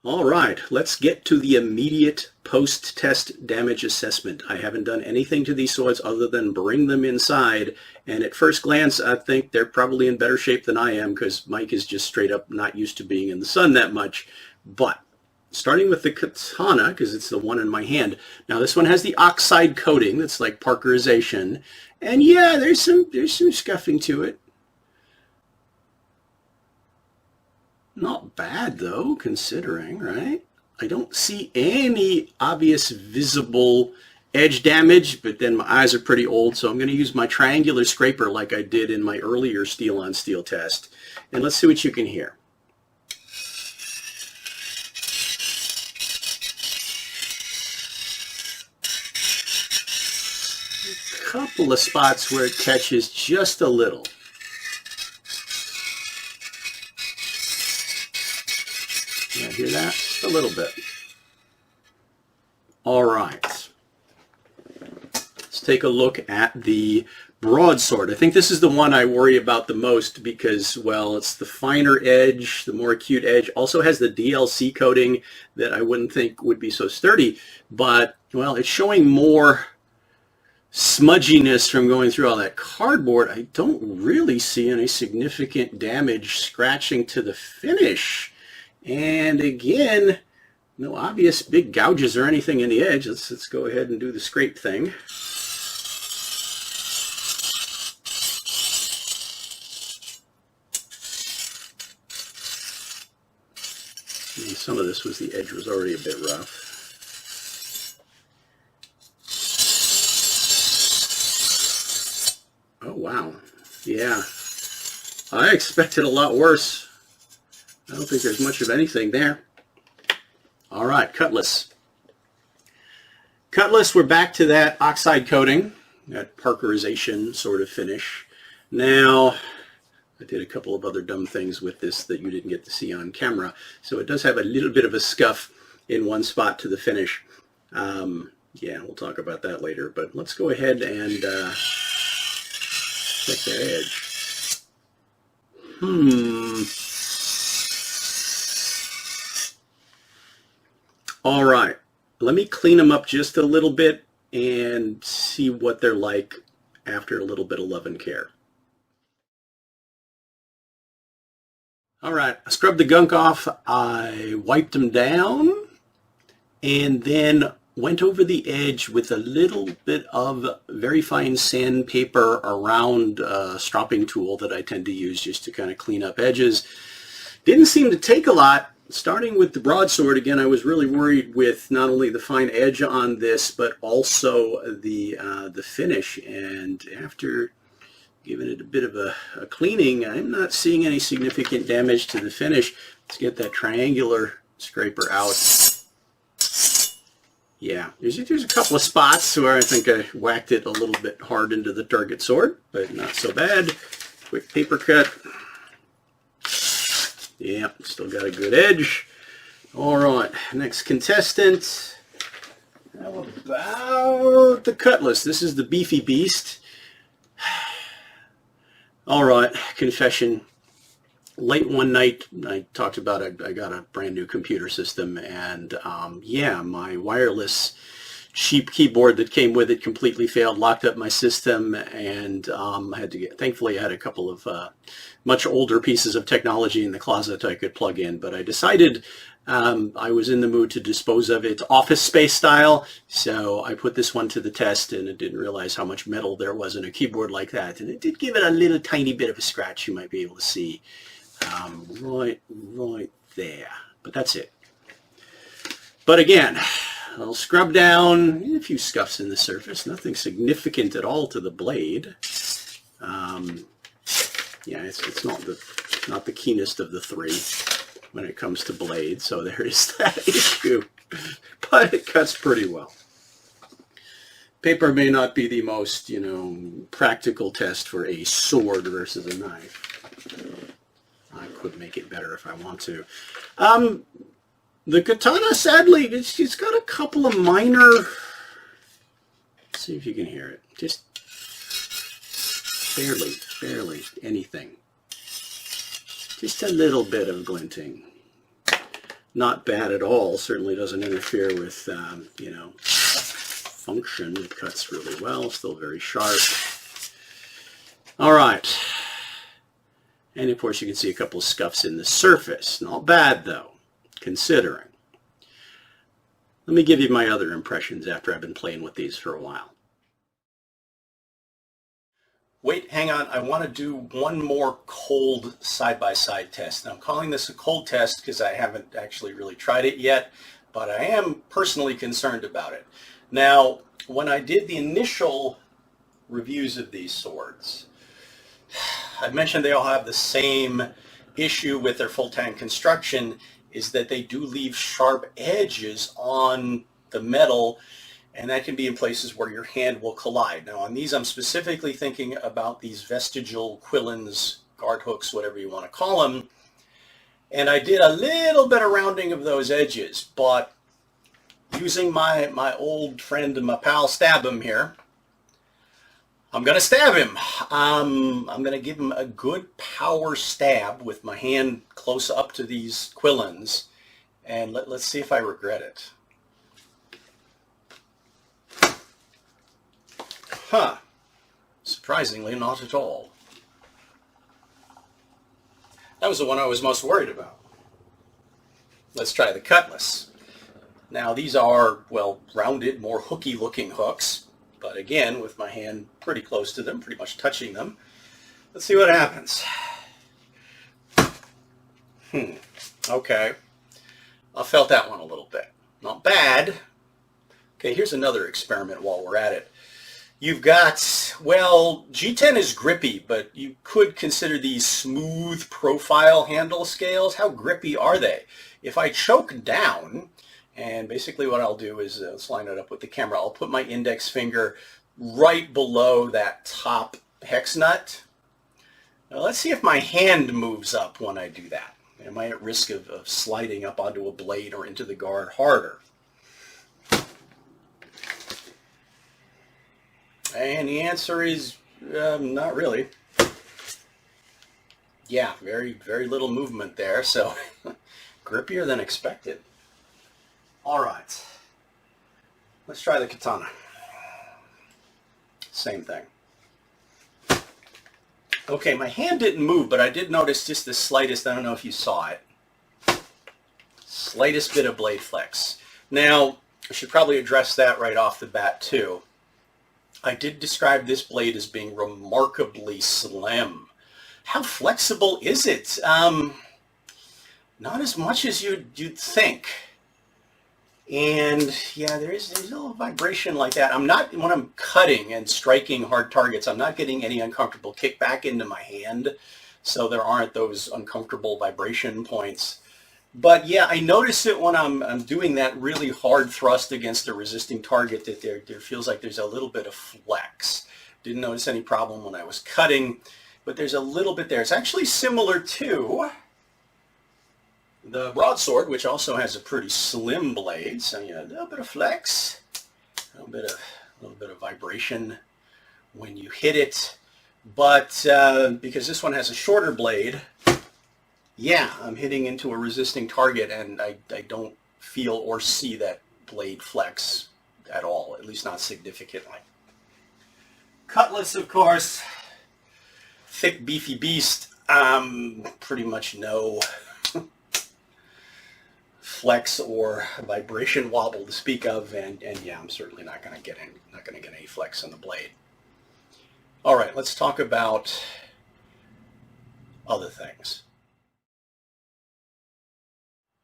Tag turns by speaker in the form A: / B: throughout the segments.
A: All right, let's get to the immediate post-test damage assessment. I haven't done anything to these swords other than bring them inside, and at first glance I think they're probably in better shape than I am because Mike is just straight up not used to being in the sun that much. But starting with the Katana, because it's the one in my hand. Now this one has the oxide coating that's like parkerization, and yeah, there's some scuffing to it. Not bad though, considering, right? I don't see any obvious visible edge damage, but then my eyes are pretty old, so I'm going to use my triangular scraper like I did in my earlier steel on steel test. And let's see what you can hear. A couple of spots where it catches just a little. Yeah, hear that? Just a little bit. All right. Let's take a look at the Broadsword. I think this is the one I worry about the most because, well, it's the finer edge, the more acute edge. Also has the DLC coating that I wouldn't think would be so sturdy. But, well, it's showing more smudginess from going through all that cardboard. I don't really see any significant damage scratching to the finish. And again, no obvious big gouges or anything in the edge. Let's go ahead and do the scrape thing. And some of this was the edge was already a bit rough. Oh wow, yeah, I expected a lot worse. I don't think there's much of anything there. All right, Cutlass. Cutlass, we're back to that oxide coating, that parkerization sort of finish. Now, I did a couple of other dumb things with this that you didn't get to see on camera. So it does have a little bit of a scuff in one spot to the finish. Yeah, we'll talk about that later. But let's go ahead and check the edge. All right, let me clean them up just a little bit and see what they're like after a little bit of love and care. All right, I scrubbed the gunk off, I wiped them down, and then went over the edge with a little bit of very fine sandpaper around a stropping tool that I tend to use just to kind of clean up edges. Didn't seem to take a lot. Starting with the Broadsword, again, I was really worried with not only the fine edge on this, but also the finish. And after giving it a bit of a cleaning, I'm not seeing any significant damage to the finish. Let's get that triangular scraper out. Yeah, there's a couple of spots where I think I whacked it a little bit hard into the target sword, but not so bad. Quick paper cut. Yeah, still got a good edge. All right, next contestant. How about the Cutlass? This is the beefy beast. All right, confession. Late one night, I talked about I got a brand new computer system, and yeah, my wireless cheap keyboard that came with it completely failed, locked up my system, and I had to get, thankfully I had a couple of much older pieces of technology in the closet I could plug in, but I decided I was in the mood to dispose of it office space style, so I put this one to the test, and I didn't realize how much metal there was in a keyboard like that, and it did give it a little tiny bit of a scratch you might be able to see right there, but that's it. But again, I'll scrub down a few scuffs in the surface, nothing significant at all to the blade. Yeah, it's not the keenest of the three when it comes to blade, so there is that issue, but it cuts pretty well. Paper may not be the most, practical test for a sword versus a knife. I could make it better if I want to. The Katana, sadly, it's got a couple of minor... Let's see if you can hear it. Just barely anything. Just a little bit of glinting. not bad at all. Certainly doesn't interfere with, you know, function. It cuts really well, still very sharp. All right. And of course you can see a couple of scuffs in the surface. Not bad though, considering. Let me give you my other impressions after I've been playing with these for a while. Wait, hang on. I want to do one more cold side-by-side test. Now, I'm calling this a cold test because I haven't actually really tried it yet, but I am personally concerned about it. Now, when I did the initial reviews of these swords, I mentioned they all have the same issue with their full-tank construction, is that they do leave sharp edges on the metal, and that can be in places where your hand will collide. Now on these, I'm specifically thinking about these vestigial quillins, guard hooks, whatever you want to call them. And I did a little bit of rounding of those edges, but using my old friend and my pal Stab him here, I'm going to stab him. I'm going to give him a good power stab with my hand close up to these quillins, and let's see if I regret it. Huh. Surprisingly, not at all. That was the one I was most worried about. Let's try the Cutlass. Now these are, well, rounded, more hooky looking hooks, but again, with my hand pretty close to them, pretty much touching them. Let's see what happens. Okay. I felt that one a little bit. Not bad. Okay, here's another experiment while we're at it. You've got, well, G10 is grippy, but you could consider these smooth profile handle scales. How grippy are they? If I choke down, and basically what I'll do is, let's line it up with the camera, I'll put my index finger right below that top hex nut. Now let's see if my hand moves up when I do that. Am I at risk of sliding up onto a blade or into the guard harder? And the answer is not really. Yeah, very little movement there, so grippier than expected. All right, let's try the Katana. Same thing. Okay, my hand didn't move, but I did notice just the slightest, I don't know if you saw it, slightest bit of blade flex. Now, I should probably address that right off the bat too. I did describe this blade as being remarkably slim. How flexible is it? Not as much as you'd think. And yeah, there's a little vibration like that. I'm not, when I'm cutting and striking hard targets, I'm not getting any uncomfortable kickback into my hand. So there aren't those uncomfortable vibration points. But yeah, I notice it when I'm doing that really hard thrust against a resisting target, that there feels like there's a little bit of flex. Didn't notice any problem when I was cutting, but there's a little bit there. It's actually similar to the Broadsword, which also has a pretty slim blade. So yeah, a little bit of flex, a little bit of vibration when you hit it. But because this one has a shorter blade, yeah, I'm hitting into a resisting target, and I don't feel or see that blade flex at all, at least not significantly. Cutlass, of course, thick, beefy beast. Pretty much no flex or vibration wobble to speak of, and yeah, I'm certainly not going to get any flex on the blade. All right, let's talk about other things.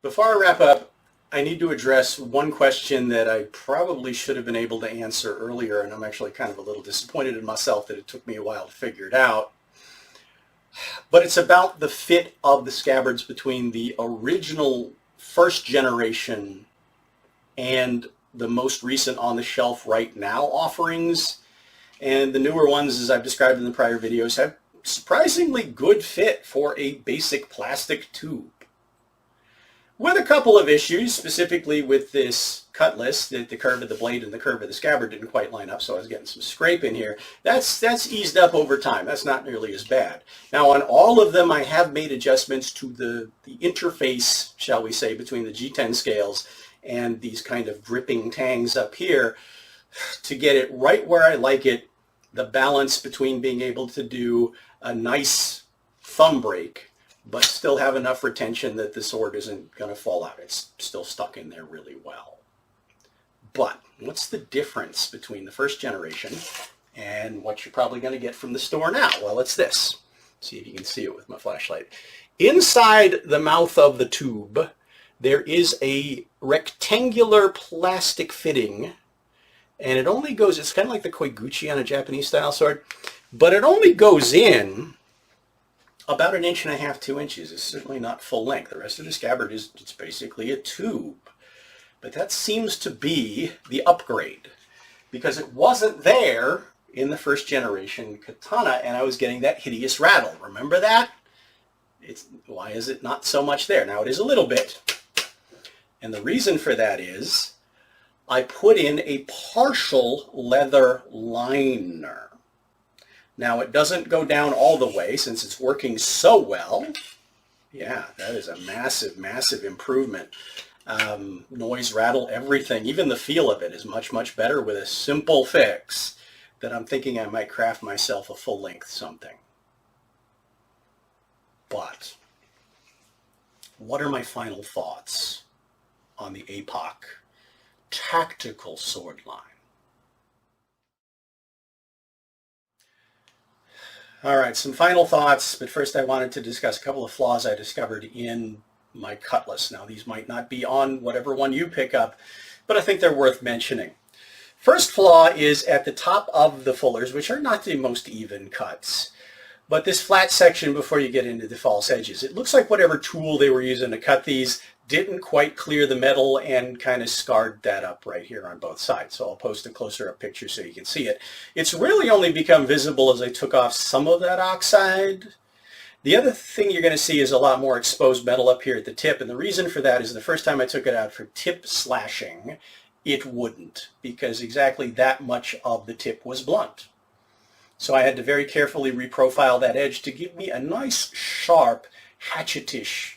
A: Before I wrap up, I need to address one question that I probably should have been able to answer earlier, and I'm actually kind of a little disappointed in myself that it took me a while to figure it out. But it's about the fit of the scabbards between the original first generation and the most recent on-the-shelf right now offerings. And the newer ones, as I've described in the prior videos, have surprisingly good fit for a basic plastic tube. With a couple of issues, specifically with this Cutlass, the curve of the blade and the curve of the scabbard didn't quite line up, so I was getting some scrape in here. That's eased up over time. That's not nearly as bad. Now on all of them, I have made adjustments to the interface, shall we say, between the G10 scales and these kind of gripping tangs up here to get it right where I like it, the balance between being able to do a nice thumb break but still have enough retention that the sword isn't going to fall out. It's still stuck in there really well. But what's the difference between the first generation and what you're probably going to get from the store now? Well, it's this. See if you can see it with my flashlight. Inside the mouth of the tube, there is a rectangular plastic fitting, and it only goes, it's kind of like the koiguchi on a Japanese style sword, but it only goes in about 1.5 inches, 2 inches. It's certainly not full length. The rest of the scabbard it's basically a tube. But that seems to be the upgrade, because it wasn't there in the first generation Katana, and I was getting that hideous rattle. Remember that? Why is it not so much there? Now it is a little bit. And the reason for that is I put in a partial leather liner. Now it doesn't go down all the way since it's working so well. Yeah, that is a massive, massive improvement. Noise, rattle, everything, even the feel of it is much, much better with a simple fix that I'm thinking I might craft myself a full-length something. But what are my final thoughts on the Apoc tactical sword line? All right, some final thoughts, but first I wanted to discuss a couple of flaws I discovered in my Cutlass. Now, these might not be on whatever one you pick up, but I think they're worth mentioning. First flaw is at the top of the fullers, which are not the most even cuts, but this flat section before you get into the false edges. It looks like whatever tool they were using to cut these didn't quite clear the metal and kind of scarred that up right here on both sides. So I'll post a closer up picture so you can see it. It's really only become visible as I took off some of that oxide. The other thing you're going to see is a lot more exposed metal up here at the tip, and the reason for that is the first time I took it out for tip slashing, it wouldn't, because exactly that much of the tip was blunt. So I had to very carefully reprofile that edge to give me a nice, sharp, hatchetish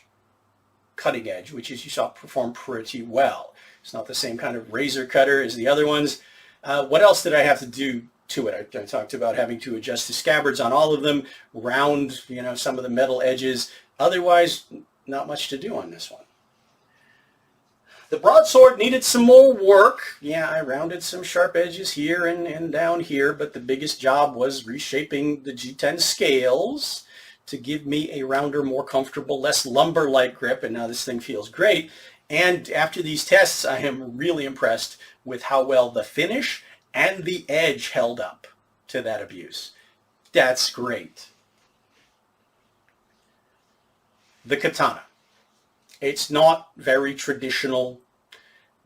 A: cutting edge, which as you saw performed pretty well. It's not the same kind of razor cutter as the other ones. What else did I have to do to it? I talked about having to adjust the scabbards on all of them, round, some of the metal edges. Otherwise, not much to do on this one. The broadsword needed some more work. Yeah, I rounded some sharp edges here and down here, but the biggest job was reshaping the G10 scales to give me a rounder, more comfortable, less lumber-like grip, and now this thing feels great. And after these tests, I am really impressed with how well the finish and the edge held up to that abuse. That's great. The Katana. It's not very traditional.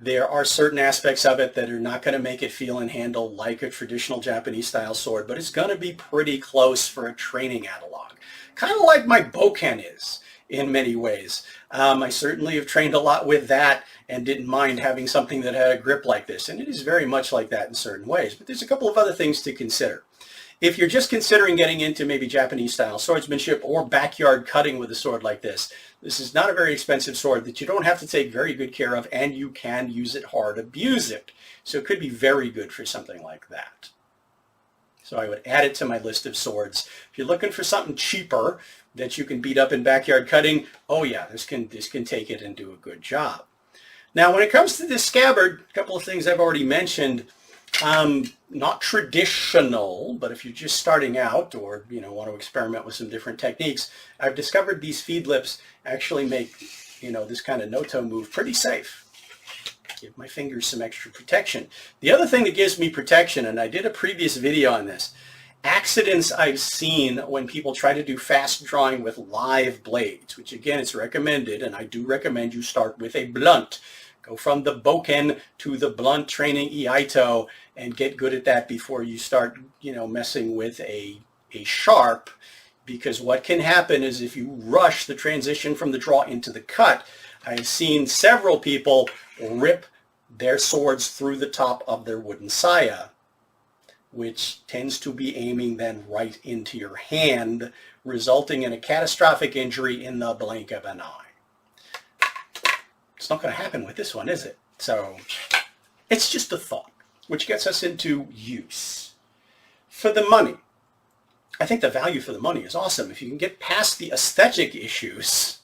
A: There are certain aspects of it that are not going to make it feel and handle like a traditional Japanese style sword, but it's going to be pretty close for a training analog. Kind of like my Boken is in many ways. I certainly have trained a lot with that and didn't mind having something that had a grip like this, and it is very much like that in certain ways. But there's a couple of other things to consider. If you're just considering getting into maybe Japanese style swordsmanship or backyard cutting with a sword like this, this is not a very expensive sword that you don't have to take very good care of, and you can use it hard, abuse it. So it could be very good for something like that. So I would add it to my list of swords. If you're looking for something cheaper that you can beat up in backyard cutting, oh yeah, this can take it and do a good job. Now when it comes to this scabbard, a couple of things I've already mentioned. Not traditional, but if you're just starting out or want to experiment with some different techniques, I've discovered these feed lips actually make this kind of no-toe move pretty safe. Give my fingers some extra protection. The other thing that gives me protection, and I did a previous video on this, accidents I've seen when people try to do fast drawing with live blades, which again it's recommended, and I do recommend you start with a blunt. Go from the Boken to the blunt training Iaito and get good at that before you start, messing with a sharp, because what can happen is if you rush the transition from the draw into the cut, I've seen several people rip their swords through the top of their wooden saya, which tends to be aiming then right into your hand, resulting in a catastrophic injury in the blink of an eye. It's not going to happen with this one, is it? So it's just a thought, which gets us into use. For the money, I think the value for the money is awesome. If you can get past the aesthetic issues,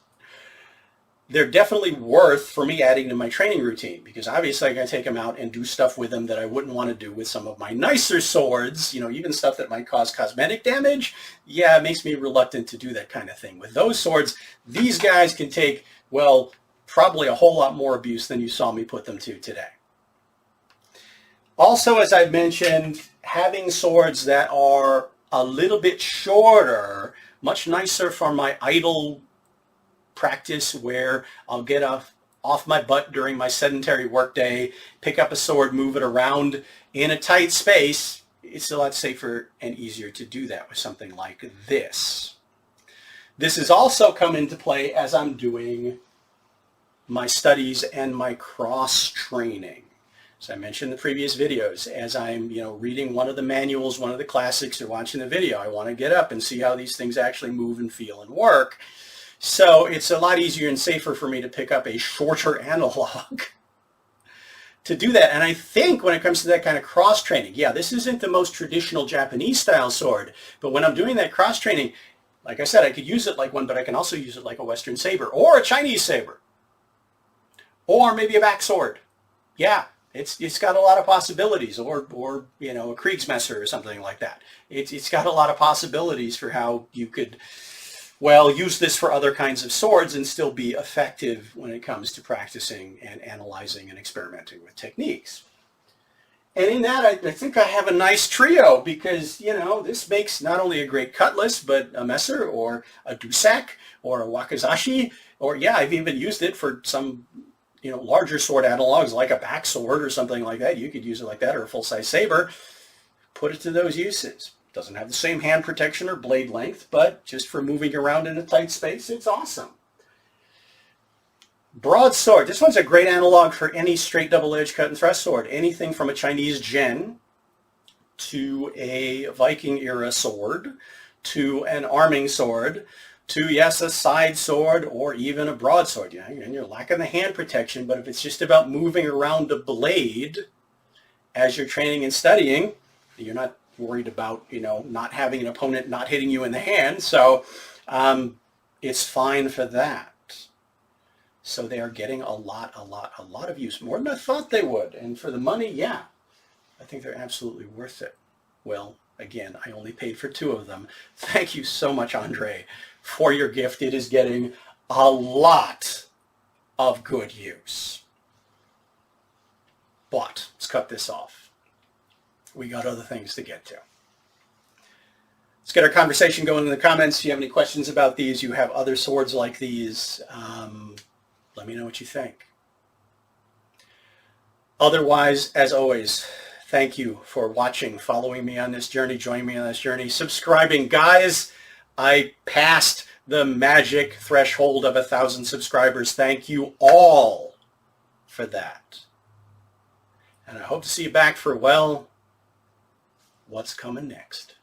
A: they're definitely worth for me adding to my training routine, because obviously I got to take them out and do stuff with them that I wouldn't want to do with some of my nicer swords, you know, even stuff that might cause cosmetic damage. Yeah, it makes me reluctant to do that kind of thing. With those swords, these guys can take, well, probably a whole lot more abuse than you saw me put them to today. Also, as I mentioned, having swords that are a little bit shorter, much nicer for my idle practice, where I'll get off my butt during my sedentary workday, pick up a sword, move it around in a tight space. It's a lot safer and easier to do that with something like this. This has also come into play as I'm doing my studies and my cross training. As I mentioned in the previous videos, as I'm reading one of the manuals, one of the classics, or watching the video, I want to get up and see how these things actually move and feel and work. So it's a lot easier and safer for me to pick up a shorter analog to do that. And I think when it comes to that kind of cross training, yeah, this isn't the most traditional Japanese style sword, but when I'm doing that cross training, like I said, I could use it like one, but I can also use it like a Western saber or a Chinese saber or maybe a back sword. Yeah, it's got a lot of possibilities, or a Kriegsmesser or something like that. It's got a lot of possibilities for how you could, well, use this for other kinds of swords and still be effective when it comes to practicing and analyzing and experimenting with techniques. And in that, I think I have a nice trio, because, this makes not only a great cutlass, but a messer or a dusak or a wakizashi, or, yeah, I've even used it for some, larger sword analogs like a back sword or something like that. You could use it like that, or a full-size saber. Put it to those uses. Doesn't have the same hand protection or blade length, but just for moving around in a tight space, it's awesome. Broadsword. This one's a great analog for any straight double-edged cut and thrust sword. Anything from a Chinese gen to a Viking era sword to an arming sword to, yes, a side sword or even a broadsword. And you're lacking the hand protection, but if it's just about moving around the blade as you're training and studying, you're not worried about, not having an opponent not hitting you in the hand. So it's fine for that. So they are getting a lot of use, more than I thought they would. And for the money, yeah, I think they're absolutely worth it. Well, again, I only paid for 2 of them. Thank you so much, Andre, for your gift. It is getting a lot of good use. But let's cut this off. We got other things to get to. Let's get our conversation going in the comments. If you have any questions about these, you have other swords like these, let me know what you think. Otherwise, as always, thank you for watching, following me on this journey, joining me on this journey, subscribing. Guys, I passed the magic threshold of 1,000 subscribers. Thank you all for that. And I hope to see you back for, well, what's coming next.